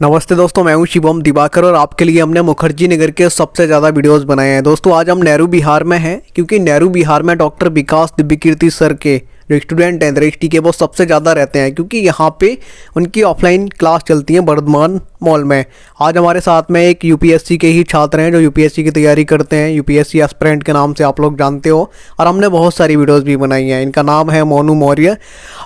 नमस्ते दोस्तों, मैं हूं शिवम दिवाकर और आपके लिए हमने मुखर्जी नगर के सबसे ज़्यादा वीडियोस बनाए हैं। दोस्तों आज हम नेहरू बिहार में हैं क्योंकि नेहरू बिहार में डॉक्टर विकास दिव्यकीर्ति सर के जो स्टूडेंट हैं दृष्टि के वो सबसे ज़्यादा रहते हैं क्योंकि यहाँ पे उनकी ऑफलाइन क्लास चलती है वर्धमान मॉल में। आज हमारे साथ में एक यूपीएससी के ही छात्र हैं जो यूपीएससी की तैयारी करते हैं, यूपीएससी एस्पिरेंट के नाम से आप लोग जानते हो, और हमने बहुत सारी वीडियोज़ भी बनाई हैं। इनका नाम है मोनू मौर्य।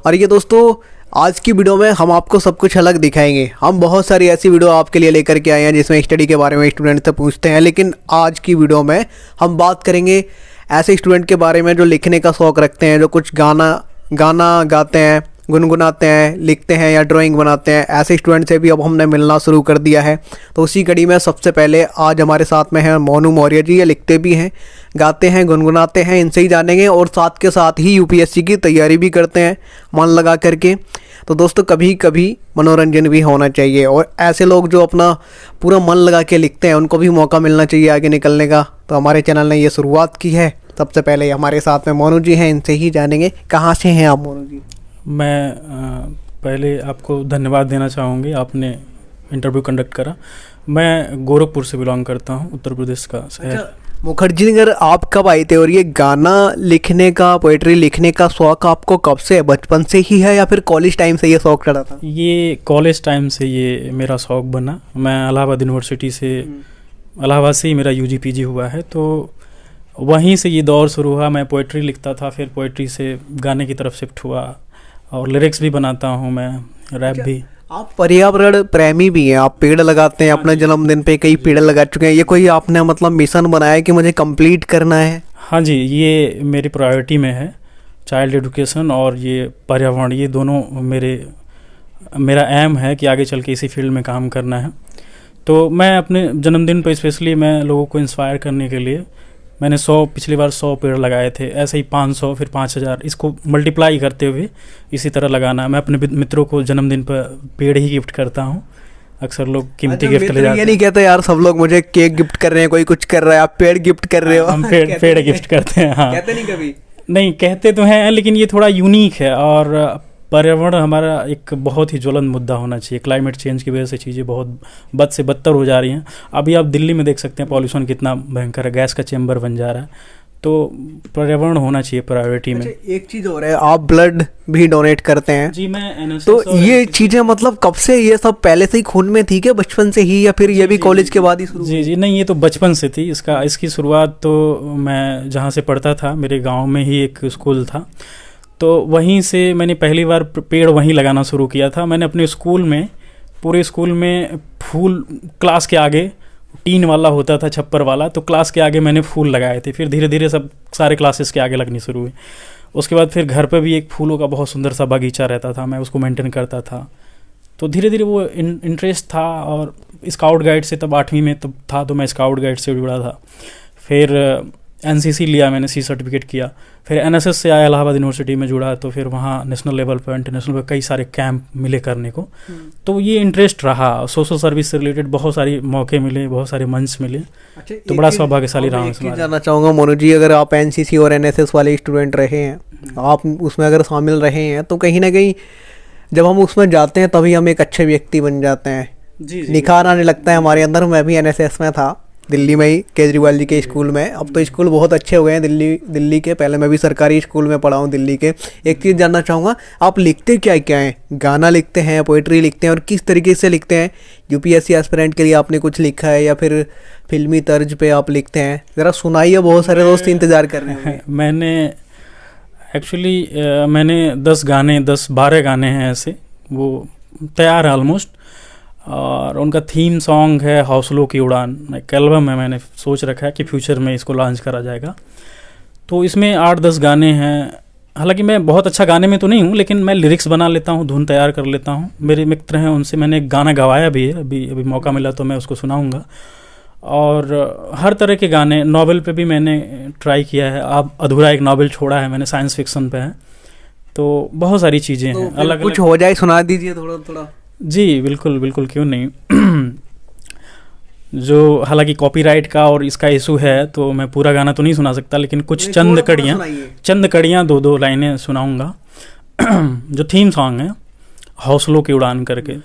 और ये दोस्तों आज की वीडियो में हम आपको सब कुछ अलग दिखाएंगे। हम बहुत सारी ऐसी वीडियो आपके लिए लेकर के आए हैं जिसमें स्टडी के बारे में स्टूडेंट से पूछते हैं, लेकिन आज की वीडियो में हम बात करेंगे ऐसे स्टूडेंट के बारे में जो लिखने का शौक़ रखते हैं, जो कुछ गाना गाते हैं, गुनगुनाते हैं, लिखते हैं या ड्राइंग बनाते हैं। ऐसे स्टूडेंट से भी अब हमने मिलना शुरू कर दिया है। तो उसी कड़ी में सबसे पहले आज हमारे साथ में है मोनू मौर्य जी। ये लिखते भी हैं, गाते हैं, गुनगुनाते हैं, इनसे ही जानेंगे और साथ के साथ ही यूपीएससी की तैयारी भी करते हैं मन लगा करके। तो दोस्तों कभी कभी मनोरंजन भी होना चाहिए और ऐसे लोग जो अपना पूरा मन लगा के लिखते हैं उनको भी मौका मिलना चाहिए आगे निकलने का। तो हमारे चैनल ने ये शुरुआत की है। सबसे पहले हमारे साथ में मोनू जी हैं, इनसे ही जानेंगे। कहाँ से हैं आप मोनू जी? मैं पहले आपको धन्यवाद देना चाहूँगी, आपने इंटरव्यू कंडक्ट करा। मैं गोरखपुर से बिलोंग करता हूँ, उत्तर प्रदेश का शहर। अच्छा, मुखर्जी नगर आप कब आए थे और ये गाना लिखने का, पोएट्री लिखने का शौक़ आपको कब से है? बचपन से ही है या फिर कॉलेज टाइम से ये शौक़ चढ़ा था? ये कॉलेज टाइम से ये मेरा शौक़ बना। मैं इलाहाबाद यूनिवर्सिटी से, इलाहाबाद से ही मेरा यूजी पीजी हुआ है, तो वहीं से ये दौर शुरू हुआ। मैं पोएट्री लिखता था, फिर पोएट्री से गाने की तरफ शिफ्ट हुआ और लिरिक्स भी बनाता हूँ मैं, रैप भी। आप पर्यावरण प्रेमी भी हैं, आप पेड़ लगाते हैं। अपने जन्मदिन पे कई पेड़ लगा चुके हैं। ये कोई आपने मतलब मिशन बनाया है कि मुझे कंप्लीट करना है? हाँ जी, ये मेरी प्रायोरिटी में है। चाइल्ड एजुकेशन और ये पर्यावरण, ये दोनों मेरा एम है कि आगे चल के इसी फील्ड में काम करना है। तो मैं अपने जन्मदिन पर स्पेशली मैं लोगों को इंस्पायर करने के लिए मैंने पिछली बार 100 पेड़ लगाए थे। ऐसे ही 500, फिर 5000, इसको मल्टीप्लाई करते हुए इसी तरह लगाना। मैं अपने मित्रों को जन्मदिन पर पेड़ ही गिफ्ट करता हूँ। अक्सर लोग कीमती गिफ्ट ले जाते हैं। ये नहीं कहते यार सब लोग मुझे केक गिफ्ट कर रहे हैं, कोई कुछ कर रहा है, आप पेड़ गिफ्ट कर रहे हो? हम पेड़ गिफ्ट करते हैं। हाँ, कहते नहीं कभी? नहीं, कहते तो हैं लेकिन ये थोड़ा यूनिक है। और पर्यावरण हमारा एक बहुत ही ज्वलंत मुद्दा होना चाहिए। क्लाइमेट चेंज की वजह से चीज़ें बहुत बद से बदतर हो जा रही हैं। अभी आप दिल्ली में देख सकते हैं पॉल्यूशन कितना भयंकर है, गैस का चैम्बर बन जा रहा है। तो पर्यावरण होना चाहिए प्रायोरिटी में। एक चीज़ और है, आप ब्लड भी डोनेट करते हैं? जी, मैं NSS। तो ये चीज़ें मतलब कब से, ये सब पहले से ही खून में थी क्या, बचपन से ही, या फिर ये भी कॉलेज के बाद ही शुरू? जी, नहीं, ये तो बचपन से थी। इसकी शुरुआत तो मैं जहाँ से पढ़ता था, मेरे गाँव में ही एक स्कूल था, तो वहीं से मैंने पहली बार पेड़ वहीं लगाना शुरू किया था। मैंने अपने स्कूल में, पूरे स्कूल में फूल, क्लास के आगे टीन वाला होता था, छप्पर वाला, तो क्लास के आगे मैंने फूल लगाए थे। फिर धीरे धीरे सब सारे क्लासेस के आगे लगनी शुरू हुई। उसके बाद फिर घर पर भी एक फूलों का बहुत सुंदर सा बगीचा रहता था, मैं उसको मेंटेन करता था। तो धीरे धीरे वो इंटरेस्ट था। और स्काउट गाइड से तब 8वीं में तब था, तो मैं स्काउट गाइड से जुड़ा था। फिर NCC लिया मैंने, C सर्टिफिकेट किया। फिर NSS से आया, इलाहाबाद यूनिवर्सिटी में जुड़ा, तो फिर वहाँ नेशनल लेवल पर, इंटरनेशनल पर कई सारे कैंप मिले करने को। तो ये इंटरेस्ट रहा। सोशल सर्विस से रिलेटेड बहुत सारे मौके मिले, बहुत सारे मंच मिले। तो बड़ा सौभाग्यशाली रहा हूँ। जानना चाहूँगा मोनू जी, अगर आप NCC और NSS वाले स्टूडेंट रहे हैं, आप उसमें अगर शामिल रहे हैं, तो कहीं ना कहीं जब हम उसमें जाते हैं तभी हम एक अच्छे व्यक्ति बन जाते हैं। निखार आने लगता है हमारे अंदर। मैं भी NSS में था, दिल्ली में ही, केजरीवाल जी के स्कूल में। अब तो स्कूल बहुत अच्छे हो गए हैं दिल्ली के। पहले मैं भी सरकारी स्कूल में पढ़ा हूँ दिल्ली के। एक चीज़ जानना चाहूँगा, आप लिखते क्या क्या हैं? गाना लिखते हैं, पोएट्री लिखते हैं, और किस तरीके से लिखते हैं? यूपीएससी एस्पिरेंट के लिए आपने कुछ लिखा है या फिर फिल्मी तर्ज पे आप लिखते हैं? ज़रा सुनाइए, बहुत सारे दोस्त इंतज़ार कर रहे हैं। मैंने 10-12 गाने हैं ऐसे, वो तैयार है ऑलमोस्ट। और उनका थीम सॉन्ग है हौसलों की उड़ान। एक एल्बम है, मैंने सोच रखा है कि फ्यूचर में इसको लॉन्च करा जाएगा। तो इसमें 8-10 गाने हैं। हालांकि मैं बहुत अच्छा गाने में तो नहीं हूँ, लेकिन मैं लिरिक्स बना लेता हूँ, धुन तैयार कर लेता हूँ। मेरे मित्र हैं, उनसे मैंने एक गाना गवाया भी है। अभी मौका मिला तो मैं उसको सुनाऊँगा। और हर तरह के गाने, नॉवेल पे भी मैंने ट्राई किया है। अब अधूरा एक नॉवेल छोड़ा है मैंने, साइंस फिक्शन पे है। तो बहुत सारी चीज़ें हैं अलग। कुछ हो जाए सुना दीजिए थोड़ा थोड़ा। जी बिल्कुल बिल्कुल, क्यों नहीं। जो हालांकि कॉपीराइट का और इसका इशू है, तो मैं पूरा गाना तो नहीं सुना सकता, लेकिन कुछ चंद कड़ियाँ 2-2 लाइनें सुनाऊंगा। जो थीम सॉन्ग है हौसलों की उड़ान करके।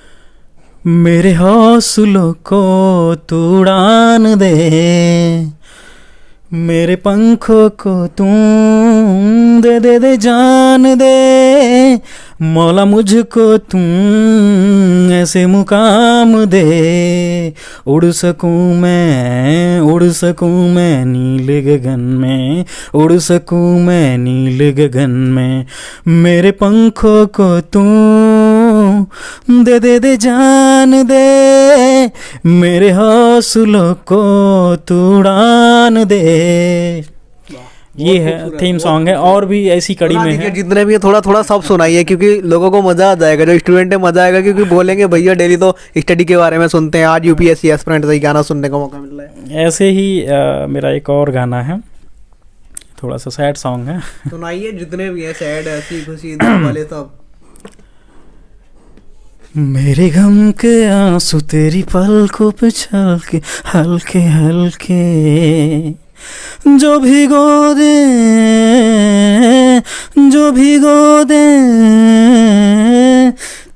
मेरे हौसलों को तू उड़ान दे, मेरे पंखों को तुम दे जान दे, मौला मुझको तुम ऐसे मुकाम दे, उड़ सकूं मैं नीले गगन में, उड़ सकूं मैं नीले गगन में, मेरे पंखों को तुम दे जान दे, मेरे हौसलों को तू उड़ान दे। ये है थीम सॉन्ग है, और भी ऐसी कड़ी में है। जितने भी है थोड़ा थोड़ा सब सुनाइए, क्योंकि लोगों को मजा आ जाएगा, जो स्टूडेंट है मजा आएगा, क्योंकि बोलेंगे भैया डेली तो स्टडी के बारे में सुनते हैं, आज यूपीएससी एस्पिरेंट से ही गाना सुनने का मौका मिल रहा है। ऐसे ही मेरा एक और गाना है, थोड़ा सा सैड सॉन्ग है। सुनाइए जितने भी है, सैड, हंसी खुशी दुख वाले सब। मेरे गम के आंसू तेरी पलकों पे छलके हल्के हल्के, जो भिगो दे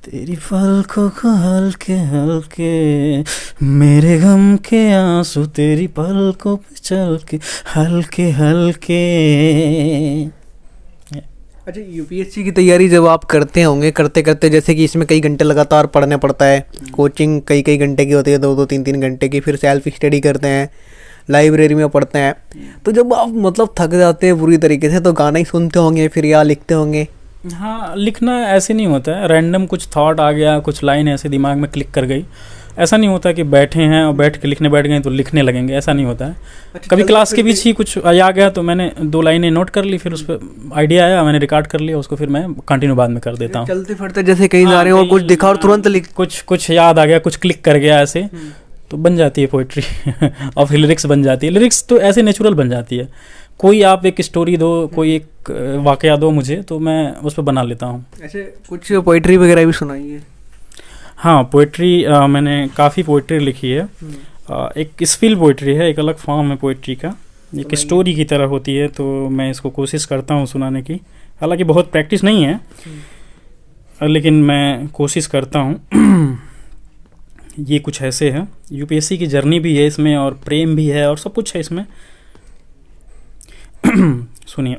तेरी पलकों को हल्के हल्के, मेरे गम के आंसू तेरी पलकों पे चलके हल्के हल्के। अच्छा, यूपीएससी की तैयारी जब आप करते होंगे, करते करते जैसे कि इसमें कई घंटे लगातार पढ़ने पड़ता है, कोचिंग कई घंटे की होती है, 2 3 घंटे की, फिर सेल्फ स्टडी करते हैं, लाइब्रेरी में पढ़ते हैं, तो जब आप मतलब थक जाते हैं बुरी तरीके से, तो गाना ही सुनते होंगे फिर या लिखते होंगे? हाँ, लिखना ऐसे नहीं होता है, रैंडम कुछ थॉट आ गया, कुछ लाइन ऐसे दिमाग में क्लिक कर गई, ऐसा नहीं होता कि बैठे हैं और बैठ के लिखने बैठ गए तो लिखने लगेंगे, ऐसा नहीं होता है। अच्छा, कभी क्लास के बीच ही कुछ आ गया तो मैंने 2 लाइनें नोट कर ली, फिर उस पर आइडिया आया, मैंने रिकॉर्ड कर लिया उसको, फिर मैं कंटिन्यू बाद में कर देता हूँ। चलते फिरते जैसे कहीं जा रहे हो और कुछ दिखा और तुरंत लिख, कुछ याद आ गया, कुछ क्लिक कर गया ऐसे, तो बन जाती है पोइट्री और फिर लिरिक्स बन जाती है। लिरिक्स तो ऐसे नेचुरल बन जाती है, कोई आप एक स्टोरी दो, कोई एक वाकया दो मुझे, तो मैं उस पर बना लेता हूँ। ऐसे कुछ पोइट्री वगैरह भी सुनाइए। हाँ, पोइट्री मैंने काफ़ी पोइट्री लिखी है। एक स्पिल पोइट्री है, एक अलग फॉर्म है पोइट्री का, एक स्टोरी की तरह होती है, तो मैं इसको कोशिश करता हूँ सुनाने की, हालांकि बहुत प्रैक्टिस नहीं है, लेकिन मैं कोशिश करता हूँ। ये कुछ ऐसे है, यूपीएससी की जर्नी भी है इसमें, और प्रेम भी है, और सब कुछ है इसमें। सुनिए।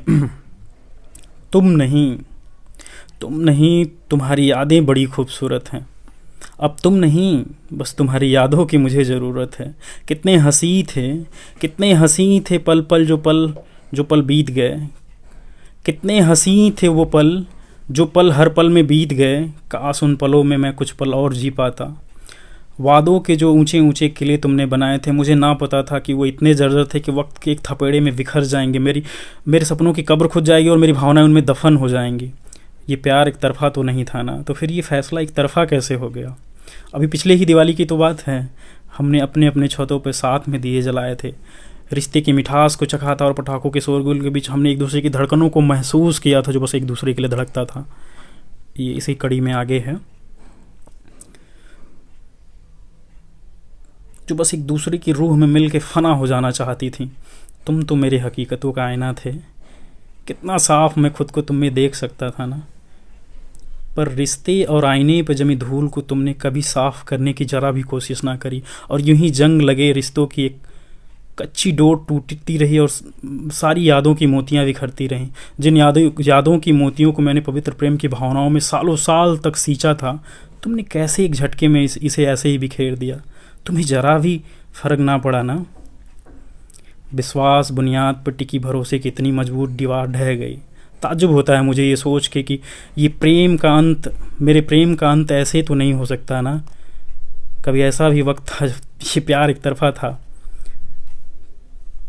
तुम नहीं तुम्हारी यादें बड़ी खूबसूरत हैं, अब तुम नहीं बस तुम्हारी यादों की मुझे ज़रूरत है। कितने हंसी थे पल पल जो पल बीत गए, कितने हंसी थे वो पल जो पल हर पल में बीत गए, काश उन पलों में मैं कुछ पल और जी पाता। वादों के जो ऊंचे ऊंचे किले तुमने बनाए थे, मुझे ना पता था कि वो इतने जर्जर थे कि वक्त के एक थपेड़े में बिखर जाएंगे, मेरे सपनों की कब्र खुद जाएगी और मेरी भावनाएं उनमें दफन हो जाएंगी। ये प्यार एक तरफा तो नहीं था ना, तो फिर ये फैसला एक तरफा कैसे हो गया? अभी पिछले ही दिवाली की तो बात है, हमने अपने अपने छतों पर साथ में दिए जलाए थे, रिश्ते की मिठास को चखा था, और पटाखों के शोरगुल के बीच हमने एक दूसरे की धड़कनों को महसूस किया था, जो बस एक दूसरे के लिए धड़कता था। ये इसी कड़ी में आगे है, जो बस एक दूसरे की रूह में मिल के फना हो जाना चाहती थी। तुम तो मेरे हकीकतों का आईना थे, कितना साफ मैं खुद को तुम में देख सकता था ना, पर रिश्ते और आईने पर जमी धूल को तुमने कभी साफ करने की जरा भी कोशिश ना करी, और यूं ही जंग लगे रिश्तों की एक कच्ची डोर टूटती रही, और सारी यादों की मोतियां बिखरती रहीं। जिन यादों की मोतियों को मैंने पवित्र प्रेम की भावनाओं में सालों साल तक सींचा था, तुमने कैसे एक झटके में इसे ऐसे ही बिखेर दिया। तुम्हें जरा भी फर्क ना पड़ा ना। विश्वास बुनियाद पर टिकी भरोसे की इतनी मजबूत दीवार ढह गई। ताज्जुब होता है मुझे ये सोच के कि ये मेरे प्रेम का अंत ऐसे तो नहीं हो सकता ना। कभी ऐसा भी वक्त था ये प्यार एक तरफा था।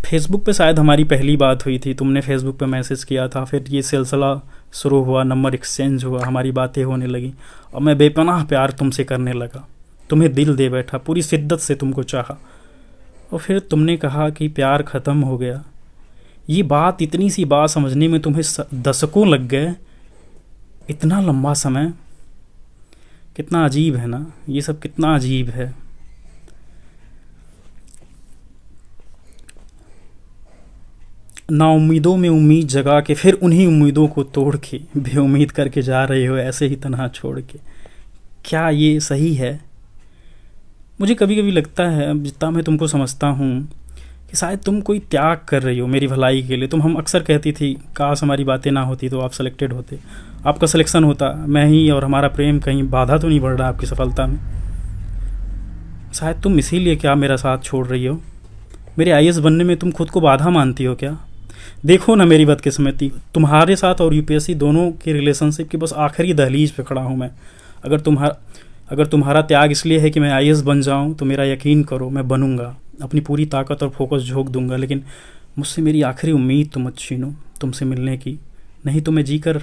फेसबुक पे शायद हमारी पहली बात हुई थी, तुमने फेसबुक पे मैसेज किया था, फिर ये सिलसिला शुरू हुआ, नंबर एक्सचेंज हुआ, हमारी बातें होने लगी, और मैं बेपनाह प्यार तुमसे करने लगा। तुम्हें दिल दे बैठा, पूरी शिद्दत से तुमको चाहा, और फिर तुमने कहा कि प्यार ख़त्म हो गया। ये बात, इतनी सी बात समझने में तुम्हें दशकों लग गए, इतना लंबा समय। कितना अजीब है ना, ये सब कितना अजीब है। ना उम्मीदों में उम्मीद जगा के फिर उन्हीं उम्मीदों को तोड़ के बेउम्मीद करके जा रहे हो ऐसे ही तन्हा छोड़ के। क्या ये सही है? मुझे कभी कभी लगता है, अब जितना मैं तुमको समझता हूँ, कि शायद तुम कोई त्याग कर रही हो मेरी भलाई के लिए। तुम हम अक्सर कहती थी काश हमारी बातें ना होती तो आप सेलेक्टेड होते, आपका सिलेक्शन होता, मैं ही और हमारा प्रेम कहीं बाधा तो नहीं बढ़ रहा आपकी सफलता में। शायद तुम इसीलिए क्या मेरा साथ छोड़ रही हो। मेरे आईएएस बनने में तुम खुद को बाधा मानती हो क्या? देखो ना मेरी बदकिस्मती, तुम्हारे साथ और यूपीएससी दोनों के रिलेशनशिप की बस आखिरी दहलीज पे खड़ा हूँ मैं। अगर तुम्हारा त्याग इसलिए है कि मैं आईएएस बन जाऊँ तो मेरा यकीन करो मैं बनूंगा, अपनी पूरी ताकत और फोकस झोंक दूंगा। लेकिन मुझसे मेरी आखिरी उम्मीद तो मत छीनो तुमसे मिलने की, नहीं तो मैं जीकर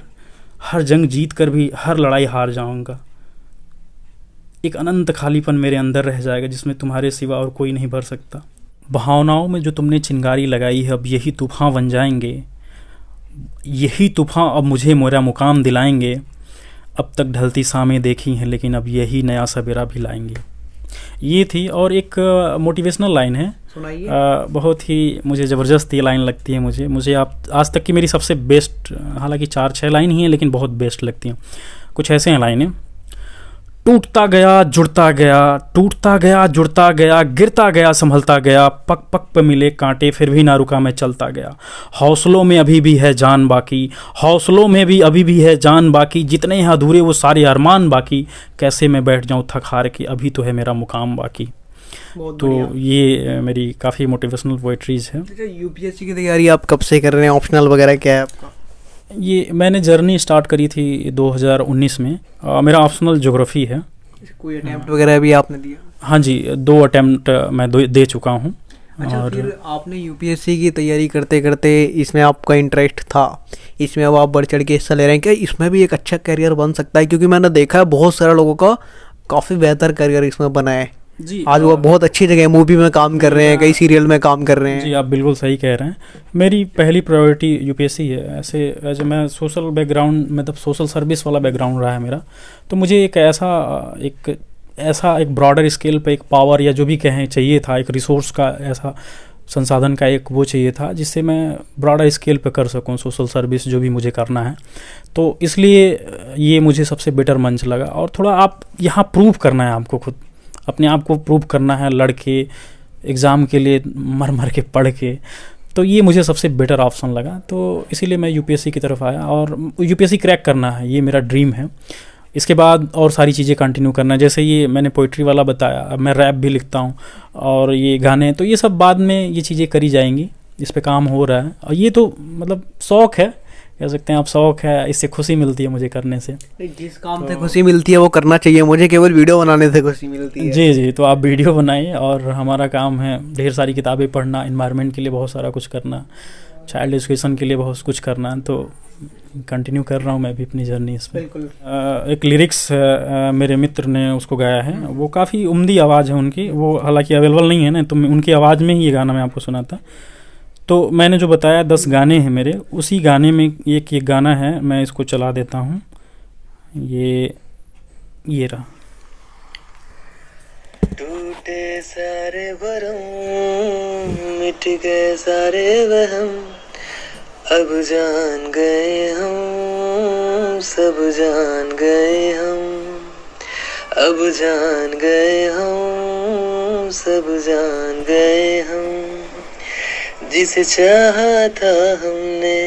हर जंग जीत कर भी हर लड़ाई हार जाऊंगा। एक अनंत खालीपन मेरे अंदर रह जाएगा जिसमें तुम्हारे सिवा और कोई नहीं भर सकता। भावनाओं में जो तुमने चिंगारी लगाई है अब यही तूफान बन जाएंगे, यही तूफान अब मुझे मेरा मुकाम दिलाएंगे। अब तक ढलती शामें देखी हैं लेकिन अब यही नया सवेरा भी लाएंगे। ये थी, और एक मोटिवेशनल लाइन है, सुनाइए। बहुत ही मुझे ज़बरदस्त ये लाइन लगती है। मुझे आप आज तक की मेरी सबसे बेस्ट, हालांकि 4-6 लाइन ही हैं लेकिन बहुत बेस्ट लगती हैं। कुछ ऐसे हैं लाइनें, टूटता गया जुड़ता गया, टूटता गया जुड़ता गया, गिरता गया संभलता गया, पग पग पे मिले कांटे फिर भी ना रुका मैं चलता गया। हौसलों में अभी भी है जान बाकी, हौसलों में भी अभी भी है जान बाकी, जितने हैं अधूरे वो सारे अरमान बाकी, कैसे मैं बैठ जाऊं थक हार के अभी तो है मेरा मुकाम बाकी। तो ये मेरी काफ़ी मोटिवेशनल पोएट्रीज है। यूपीएससी की तैयारी आप कब से कर रहे हैं? ऑप्शनल वगैरह क्या है आपका? ये मैंने जर्नी स्टार्ट करी थी 2019 में। मेरा ऑप्शनल ज्योग्राफी है। कोई अटेम्प्ट वगैरह भी आपने दिया? हाँ जी, 2 अटेम्प्ट मैं दे चुका हूँ। अच्छा, और फिर आपने यूपीएससी की तैयारी करते करते इसमें आपका इंटरेस्ट था, इसमें अब आप बढ़ चढ़ के हिस्सा ले रहे हैं, क्या इसमें भी एक अच्छा करियर बन सकता है? क्योंकि मैंने देखा है बहुत सारे लोगों का काफ़ी बेहतर करियर इसमें बना है जी। आज वो बहुत अच्छी जगह मूवी में काम कर रहे हैं, कई सीरियल में काम कर रहे हैं। जी, आप बिल्कुल सही कह रहे हैं। मेरी पहली प्रायोरिटी यूपीएससी है। ऐसे एज मैं सोशल बैकग्राउंड, मतलब सोशल सर्विस वाला बैकग्राउंड रहा है मेरा, तो मुझे एक ऐसा एक ब्रॉडर स्केल पे एक पावर या जो भी कहें चाहिए था, एक रिसोर्स का, ऐसा संसाधन का एक वो चाहिए था जिससे मैं ब्रॉडर स्केल पे कर सकूं सोशल सर्विस जो भी मुझे करना है। तो इसलिए ये मुझे सबसे बेटर मंच लगा। और थोड़ा आप यहाँ प्रूव करना है, आपको खुद अपने आप को प्रूव करना है, लड़के एग्ज़ाम के लिए मर के पढ़ के, तो ये मुझे सबसे बेटर ऑप्शन लगा। तो इसीलिए मैं यूपीएससी की तरफ आया और यूपीएससी क्रैक करना है, ये मेरा ड्रीम है। इसके बाद और सारी चीज़ें कंटिन्यू करना है, जैसे ये मैंने पोइट्री वाला बताया, अब मैं रैप भी लिखता हूँ और ये गाने, तो ये सब बाद में ये चीज़ें करी जाएंगी, इस पे काम हो रहा है। और ये तो मतलब शौक़ है, कह सकते हैं आप, शौक़ है, इससे खुशी मिलती है मुझे करने से। जिस काम से खुशी मिलती है वो करना चाहिए, मुझे केवल वीडियो बनाने से खुशी मिलती है। जी जी, तो आप वीडियो बनाइए और हमारा काम है ढेर सारी किताबें पढ़ना, इन्वायरमेंट के लिए बहुत सारा कुछ करना, चाइल्ड एजुकेशन के लिए बहुत कुछ करना। तो कंटिन्यू कर रहा हूँ मैं भी अपनी जर्नी इसमें। एक लिरिक्स मेरे मित्र ने उसको गाया है, वो काफ़ी उम्दी आवाज़ है उनकी, वो हालांकि अवेलेबल नहीं है ना, तो उनकी आवाज़ में ही ये गाना मैं आपको सुनाता। तो मैंने जो बताया 10 गाने हैं मेरे, उसी गाने में एक गाना है, मैं इसको चला देता हूँ। ये रहा। टूटे सारे भरम, मिट गए सारे वहम, अब जान गए हम, सब जान गए हम, अब जान गए हम, सब जान गए हम। जिसे चाहा था हमने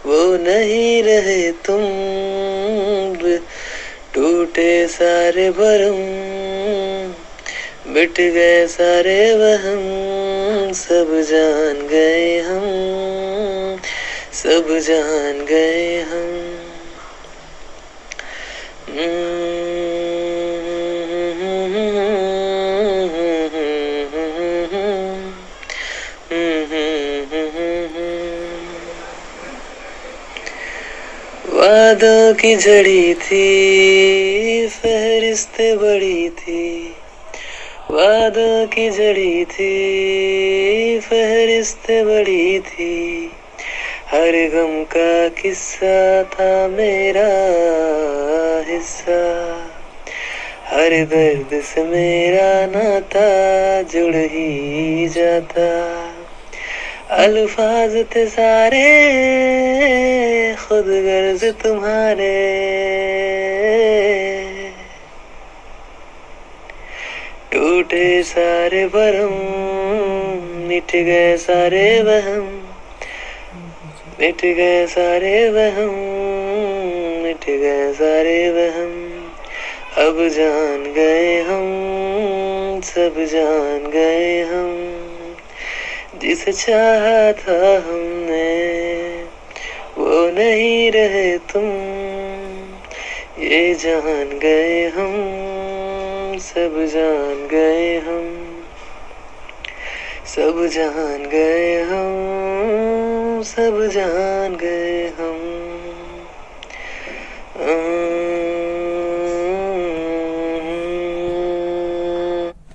वो नहीं रहे तुम, टूटे सारे भरम, मिट गए सारे वहम, सब जान गए हम, सब जान गए हम। वादों की जड़ी थी, फहरिस्तें बड़ी थी, वादों की जड़ी थी, फहरिस्तें बड़ी थी, हर गम का किस्सा था मेरा हिस्सा, हर दर्द से मेरा नाता जुड़ ही जाता, अल्फाज थे सारे खुद गर्ज तुम्हारे, टूटे सारे भरम, मिट गए सारे वहम, मिट गए सारे वहम, मिट गए सारे वहम। अब जान गए हम, सब जान गए हम, जिसे चाहा था हमने वो नहीं रहे तुम। ये जान गए हम, सब जान गए हम, सब जान गए हम, सब जान गए हम।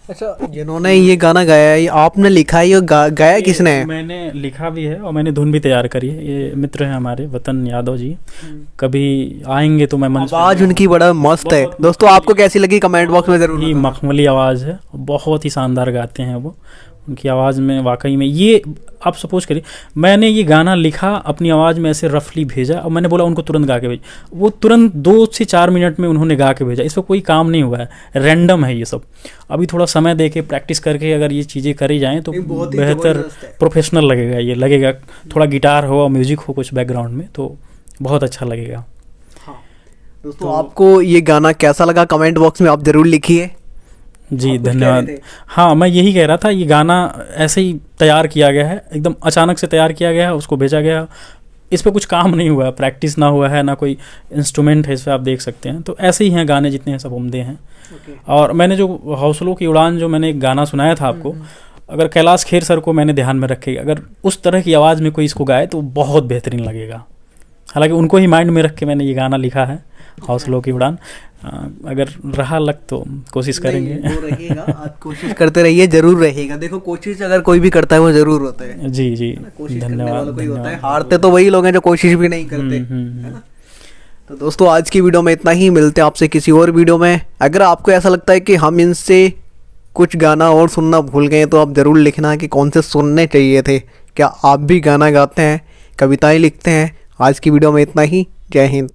अच्छा, जिन्होंने ये गाना गाया है, ये आपने लिखा है, ये गाया किसने है? मैंने लिखा भी है और मैंने धुन भी तैयार करी है। ये मित्र हैं हमारे वतन यादव जी, कभी आएंगे तो मैं मंच पे आवाज उनकी बड़ा मस्त है। दोस्तों आपको कैसी लगी कमेंट बॉक्स में जरूर ही बताना। मखमली आवाज़ है, बहुत ही शानदार गाते हैं वो। उनकी आवाज़ में वाकई में ये, आप सपोज करिए मैंने ये गाना लिखा, अपनी आवाज़ में ऐसे रफली भेजा और मैंने बोला उनको तुरंत गा के भेज, वो तुरंत 2 से 4 मिनट में उन्होंने गा के भेजा। इस पर कोई काम नहीं हुआ है, रैंडम है ये सब। अभी थोड़ा समय दे के प्रैक्टिस करके अगर ये चीज़ें करी जाएँ तो बेहतर प्रोफेशनल लगेगा। ये लगेगा थोड़ा गिटार हो और म्यूजिक हो कुछ बैकग्राउंड में, तो बहुत अच्छा लगेगा। दोस्तों आपको ये गाना कैसा लगा कमेंट बॉक्स में आप जरूर लिखिए। जी धन्यवाद। हाँ, मैं यही कह रहा था, ये गाना ऐसे ही तैयार किया गया है, एकदम अचानक से तैयार किया गया है, उसको भेजा गया। इस पे कुछ काम नहीं हुआ है, प्रैक्टिस ना हुआ है, ना कोई इंस्ट्रूमेंट है इस पर, आप देख सकते हैं। तो ऐसे ही हैं गाने जितने हैं सब उम्दे हैं। और मैंने जो हौसलों की उड़ान जो मैंने एक गाना सुनाया था आपको, अगर कैलाश खेर सर को मैंने ध्यान में रखे, अगर उस तरह की आवाज़ में कोई इसको गाए तो बहुत बेहतरीन लगेगा। हालांकि उनको ही माइंड में रख के मैंने ये गाना लिखा है, हौसलों की उड़ान। अगर रहा लग तो कोशिश करेंगे। वो रहेगा, आप कोशिश करते रहिए, जरूर रहेगा। देखो कोशिश अगर कोई भी करता है वो जरूर होता है। जी जी, कोशिश करने धन्यवाद वाला कोई होता है, धन्यवाद। हारते तो वही लोग हैं जो कोशिश भी नहीं करते, है ना। तो दोस्तों आज की वीडियो में इतना ही, मिलते हैं आपसे किसी और वीडियो में। अगर आपको ऐसा लगता है कि हम इनसे कुछ गाना और सुनना भूल गए तो आप ज़रूर लिखना कि कौन से सुनने चाहिए थे। क्या आप भी गाना गाते हैं, कविताएं लिखते हैं? आज की वीडियो में इतना ही। जय हिंद।